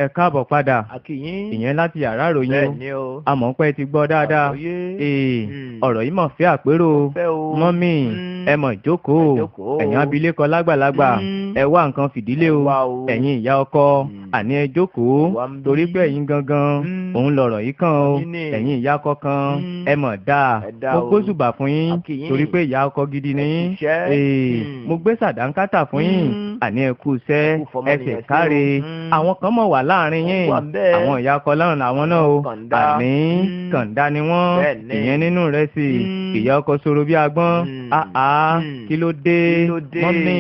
Ẹ káàbọ̀ padà ìyẹn láti yàrá ìròyìn o àmọ́ pé ti gbọ́ dáadáa ọ̀rọ̀ yìí mọ̀ fẹ́ àpérò mọ́mì ẹ mọ̀ jókòó ẹ̀yin abilékọ lágbàlagbà ẹ wá nǹkan fìdílé o ẹ̀yin ìyá ọkọ àní ẹ jókòó torí pé ẹ̀yin gangan òun lọ̀rọ̀ yìí kàn o ẹ̀yin ìyá ọkọ kan ẹ mọ̀ dáa mo gbóṣùbà fún yín torí pé ìyá ọkọ gidi ni yín mo gbé sàdánkátà fún yín àní ẹ kú iṣẹ́ ẹsẹ̀ káre àwọn kan mọ̀ wà láàrin yín àwọn ìyá ọkọ lọ́rùn làwọn náà o àní kàńdá ni wọ́n ìyẹn nínú rẹ̀ sí ìyá ọkọ sọ̀rọ̀ bí agbọ́n kí ló dé mọ́mì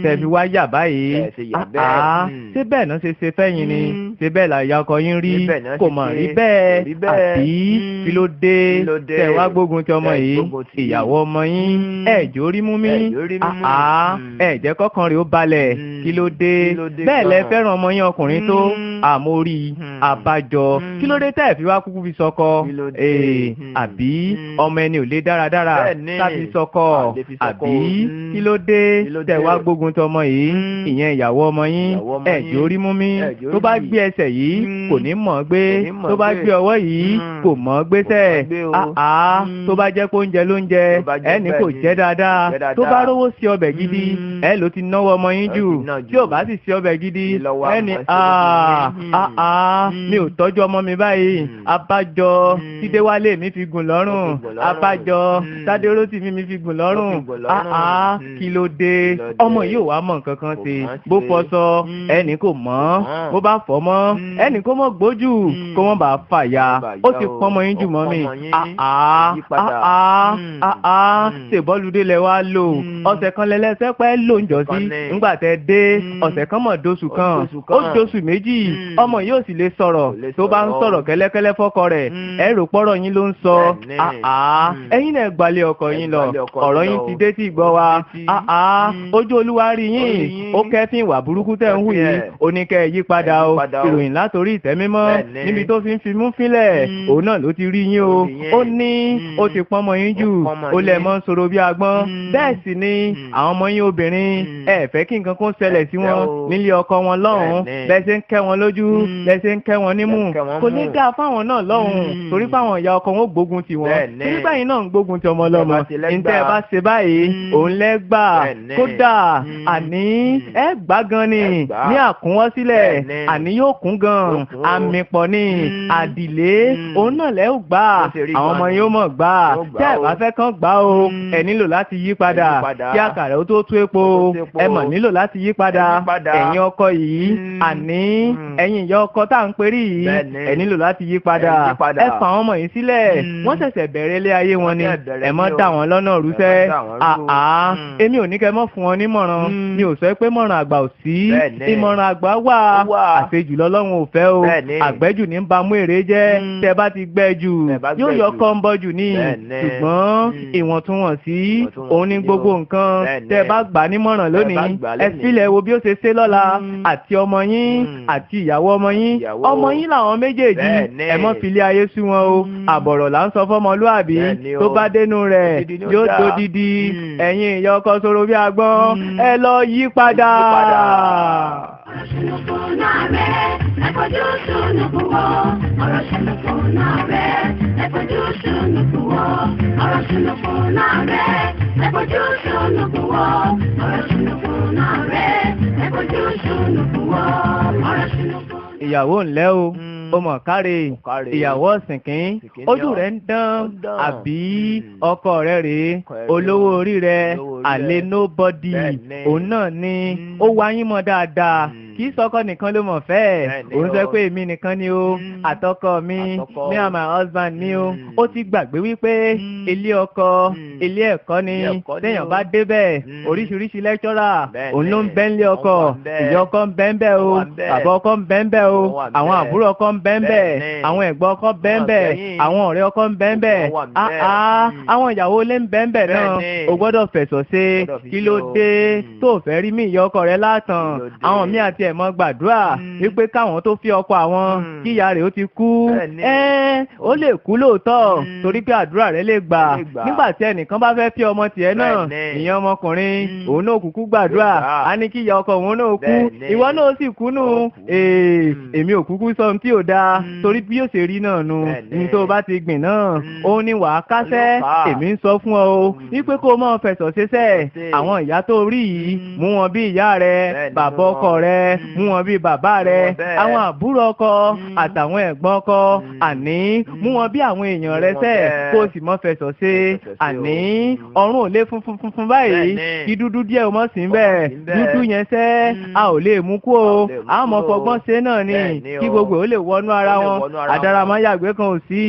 tẹ̀fi wá yà báyìí ṣé bẹ́ẹ̀ náà ṣe fẹ́yìn ni ṣé bẹ́ẹ̀ là ìyá ọkọ yín rí kò mọ̀ rí bẹ́ẹ̀ àbí kí ló dé tẹ̀ wá gbógun ti ọmọ yìí ìyàwó ọmọ yín ẹ̀jọ́ rí mú mi ẹ̀jẹ̀ kọ́kàn rẹ̀ ó balẹ̀ kí ló dé bẹ́ẹ̀ lẹ fẹ́ràn ọmọ yín ọkùnrin tó àmórí àbájọ kí ló dé tẹ́ fi wá kúkú fi sọkọ àbí ọmọ ẹni ò lè dáradára tàbí sọkọ àbí kí ló dé tẹ́ wá gbógun tọmọ yìí ìyẹn ìyàwó ọmọ yín ẹ̀jẹ̀ orí mú mi tó bá gbé ẹsẹ̀ yìí kò ní mọ̀ gbé tó bá gbé ọwọ́ yìí kò mọ̀ gbésẹ̀ tó bá jẹ́ kó oúnjẹ ló ń jẹ ẹni kò jẹ́ dáadáa tó bá rówó sí ọbẹ̀ gidi ẹ ló ti náwó ọmọ yín jù tí ò bá sì sí ọbẹ̀ gidi ẹni mi ò tọ́jú ọmọ mi báyìí abájọ tídéwálé mi fi gùn lọ́rùn abájọ tádérótì mi fi gùn lọ́rùn kí ló dé ọmọ yìí ò wá mọ̀ nǹkan kan ṣe bó fọṣọ ẹni kò mọ̀ bó bá fọ̀ mọ́ ẹni kó mọ̀ gbójú kó mọ̀ bá fàya ó ti pọ́nmọ yín jù mọ́ mi ṣèbọ́lùdé lẹ wá lò ọ̀sẹ̀ kan lẹ́lẹ́sẹ̀ pẹ́ ló ń jọ sí ńgbà tẹ dé ọ̀sẹ̀ kan mọ̀ dóṣù kan ó dóṣù méjì ọmọ yóò sì lè sọ̀rọ̀ tó bá ń sọ̀rọ̀ kẹ́lẹ́kẹ́lẹ́ fọ́kọ rẹ̀ ẹ rò pọ́rọ̀ yín ló ń sọ ẹ̀yin náà gbalẹ̀ ọkọ yín lọ ọ̀rọ̀ yín ti dé tí gbọ́ wa ojú olúwa rí yín ó kẹ́fín ìwà burúkú tẹ̀ ń hù yìí oníkẹ́ yí padà o ìròyìn látòrí ìtẹ́mímọ́ níbi tó fi ń fimú fínlẹ̀ òun náà ló ti rí yín o ó ní ó ti pọ́nmọ yín jù ó lẹ̀ mọ́ sọ̀rọ̀ bí agbọ́n bẹ́ẹ̀ sì ni àwọn ọmọ yín obìnrin ẹ fẹ́ kí nǹkan kó ṣẹlẹ̀ sí wọn nílé ọkọ wọn lọ́hùn bẹ́ẹ̀ ṣe ń kẹ́ wọn lójú bẹ́ẹ̀ ṣe ń kẹ́ wọn nímú kò ní dáa fáwọn náà lọ́hùn torí fáwọn ìyá ọkọ wọn ó gbógun ti wọn torí báyìí náà ń gbógun ti ọmọ ọlọ́mọ níta ẹ bá ṣe báyìí òun lẹ́gbà kódà àní ẹ gbá gan ni ní àkúnwọ́ sílẹ̀ àní yóò kún gan àmì pọ̀ ni àdìlé òun náà lẹ́ ò gbà àwọn ọmọ yóò mọ̀ gbà tí ẹ bá fẹ́ kàn gbà o ẹ nílò láti yí padà kí àkàrà ó tó tú epo ẹ mọ̀ nílò láti yí padà ẹ̀yin ọkọ yìí àní ẹ̀yin ìyá ọkọ tá à ń perí yìí ẹ nílò láti yí padà ẹ fà wọn ọmọ yìí sílẹ̀ wọ́n ṣẹ̀ṣẹ̀ bẹ̀rẹ̀ ilé ayé wọn ni ẹ mọ́ dà wọ́n lọ́nà rúṣẹ́ èmi ò ní kẹ́ mọ́ fún wọn nímọ̀ràn mi ò sọ pé mọ̀ràn àgbà ò sí ìmọ̀ràn àgbà wà àṣejù lọ́lọ́run ò fẹ́ o àgbẹ́jù ní ń ba mú èrè jẹ́ tẹ́ bá ti gbẹ́ jù yóò yọ kọ́ ń bọ́ jù ní ṣùgbọ́n ìwọ̀ntúnwọ̀nsí òun ní gbogbo nǹkan tẹ́ bá gbà nímọ̀ràn lónìí ẹ sílẹ̀ wo bí ó ṣe ṣe lọ́la àti ọmọ yín àti ìyàwó ọmọ yín làwọn méjèèjì ẹ mọ́ filé ayé sí wọn o àbọ̀rọ̀ là ń sọ fọ́mọlúàbí tó bá dénú rẹ̀ yóò dodidi ẹ̀yin ìyá ọkọ sọ̀rọ̀ bí agbọ́n ẹ lọ yí padà. Ìyàwó ńlẹ́ o ó mọ̀ káre ìyàwó ọ̀sìnkín ojú rẹ̀ ń dán àbí ọkọ rẹ̀ rèé olówó orí rẹ̀ àlè nobody òun náà ni ó wáyín mọ́ dáadáa kì í sọkọ nìkan ló mọ̀ fẹ́ òun sọ pé èmi nìkan ni o àtọkọ mi me and my husband ni o ó ti gbàgbé wípé ilé ọkọ ilé ẹ̀kọ́ ni téèyàn bá débẹ̀ oríṣiríṣi lẹ́kítọ́rà òun ló ń bẹ nílé ọkọ ìyá ọkọ ń bẹ ń bẹ o bàbá ọkọ ń bẹ ń bẹ o àwọn àbúrò ọkọ ń bẹ ń bẹ àwọn ẹ̀gbọ́n ọkọ ń bẹ ń bẹ àwọn ọ̀rẹ́ ọkọ ń bẹ ń bẹ àwọn ìyàwó ilé ń bẹ ń bẹ náà o gbọ́dọ̀ fẹ̀sọ̀ ṣe kí ló dé tó fẹ́ rí mi ìyá ọkọ rẹ látàn àwọn míì àti ẹ̀mọ́ gbàdúrà wípé káwọn tó fi ọkọ àwọn kí ìyá rẹ̀ ó ti kú ó lè kú lóòótọ́ torí pé àdúrà rẹ̀ lè gbà nígbà tí ẹnìkan bá fẹ́ fi ọmọ tiẹ̀ náà ìyẹn ọmọkùnrin òun náà kúkú gbàdúrà á ní kí ìyá ọkọ òun náà kú ìwọ náà sì kú nù èmi ò kúkú sọ ohun tí ò dáa torí bí yóò ṣe rí náà nù ní tó bá ti gbìn náà òun ni wàá kásẹ̀ èmi ń sọ fún ọ o wípé kó o máa fẹ̀sọ̀ ṣeṣẹ́ àwọn ìyá tó rí yìí mú wọn bí ìyá rẹ bàbá ọkọ rẹ mú wọn bí bàbá rẹ àwọn àbúrò ọkọ àtàwọn ẹ̀gbọ́n ọkọ àní mú wọn bí àwọn èèyàn rẹ sẹ́ kó o sì mọ́ fẹ̀sọ̀ ṣe àní ọrùn ò lè funfun báyìí kí dúdú díẹ̀ o mọ̀ sí bẹ́ẹ̀ dúdú yẹn sẹ́ a ò lè mú kú o a mọ̀ fọgbọ́n ṣe náà ni kí gbogbo ò lè wọnú ara wọn àdáramáyàgbé kan ò sí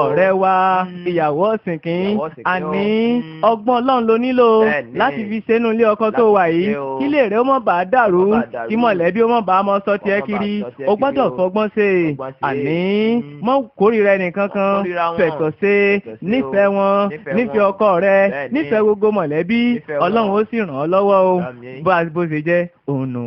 ọ̀rẹ́ wa ìyàwó ọ̀sìnkín àní ọgbọ́n ọlọ́run ló nílò láti fi sẹ́nu ilé ọkọ tó wà yìí kí lè rẹ́ ó mọ̀ bá dàrú kí mọ̀lẹ́bí ó mọ̀ bá mọ́ sọ tiẹ̀ kiri o gbọ́dọ̀ fọgbọ́n ṣe àní mọ́ kórìíra ẹnìkan kan fẹ̀tọ̀ ṣe nífẹ̀ẹ́ wọn nífẹ̀ẹ́ ọkọ rẹ nífẹ̀ẹ́ gbogbo mọ̀lẹ́bí ọlọ́run ó sì ràn ọ́ lọ́wọ́ o bó ṣe jẹ́ òun nù.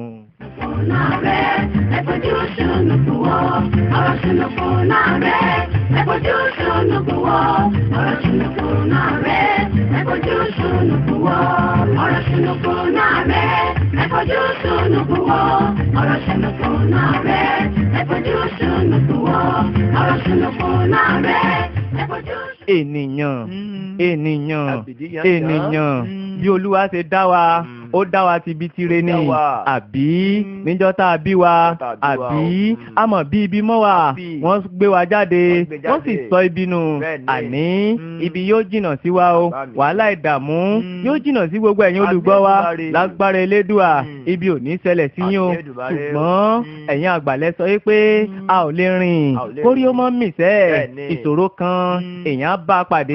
Ènìyàn bí Olúwa ṣe dá wa ó dá wa ti bí tire ni àbí níjọ́ tá a bí wa àbí àmọ́ bí ibi mọ́ wa wọ́n gbé wa jáde wọ́n sì sọ ibi nù àní ibi yóò jìnnà sí wa o wàhálà ìdààmú yóò jìnnà sí gbogbo ẹ̀yin olùgbọ́ wa lágbára Elédùà ibi ò ní ṣẹlẹ̀ sí yín o ṣùgbọ́n ẹ̀yin àgbàlẹ̀ sọ pé a ò lè rìn kórí ó mọ́ mìsẹ́ ìṣòro kan èèyàn bá pàdé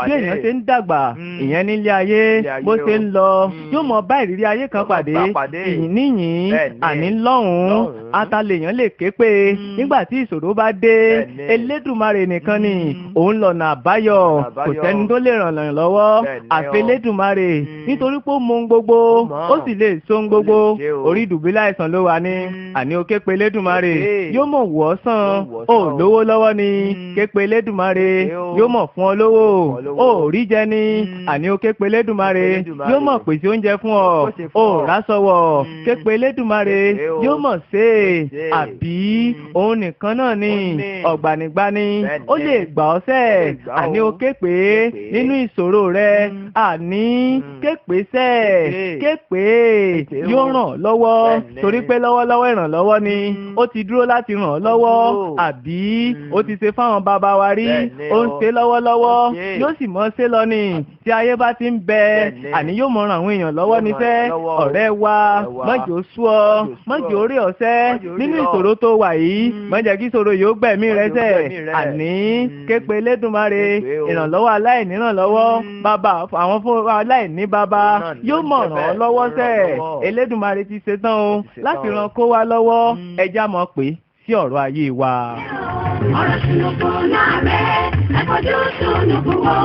bí èèyàn ṣe ń dàgbà ìyẹn nílé ayé bó ṣe ń lọ yóò mọ bá ìrírí ayé kan pàdé ìyìn níyìn àní lọ́hùn-ún atalèèyàn lè ké pé nígbà tí ìṣòro bá dé Elédùmarè nìkan ni òun lọ̀nà àbáyọ kò sẹ́ni tó lè ràn lọ́yàn lọ́wọ́ àfi Elédùmarè nítorí pé ó mọ ohun gbogbo ó sì lè so ohun gbogbo orí ìdùbúlẹ̀ àìsàn ló wà ní àní o ké pe Elédùmarè yóò mọ̀ wò ọ́ sàn ó lówó lọ́wọ́ ni ké pe Elédùmarè yóò mọ̀ fún ọ lówó ó rí jẹ ni àní o ké pe Elédùmarè yóò mọ̀ pèsè oúnjẹ fún ọ ó rásọwọ̀ ké pe Elédùmarè yóò mọ̀ ṣe àbí òun nìkan náà ni ọ̀gbànigbani ó lè gbà ọ́ sẹ́ àní o ké pé nínú ìṣòro rẹ àní ké pé sẹ́ ké pé yóò ràn lọ́wọ́ torí pé lọ́wọ́lọ́wọ́ ìrànlọ́wọ́ ni ó ti dúró láti ràn ọ́ lọ́wọ́ àbí ó ti ṣe fáwọn bàbá wa rí ó ń ṣe lọ́wọ́lọ́wọ́ yóò sì mọ́ ṣe lọ ni tí ayé bá ti ń bẹ àní yóò mọ ràn àwọn èèyàn lọ́wọ́ nífẹ̀ẹ́ ọ̀rẹ́ wa mọ́jì ó sú ọ mọ́jì ó rí ọ̀sẹ́ nínú ìṣòro tó wà yìí mọ́jì kí ìṣòro yóò gbẹ̀mí rẹ sẹ́ àní ké pe Elédùmarè ìrànlọ́wọ́ aláìnírànlọ́wọ́ bàbá àwọn fún aláìní bàbá yóò mọ̀ ràn ọ́ lọ́wọ́ sẹ́ Elédùmarè ti ṣetán o láti ràn kó wa lọ́wọ́ ẹja mọ̀ pé sí ọ̀rọ̀ ayé wa. ọ̀rọ̀ ṣùnùkùn náà rẹ̀ ẹ̀kọ́ tó ṣùnùkùn wọ̀.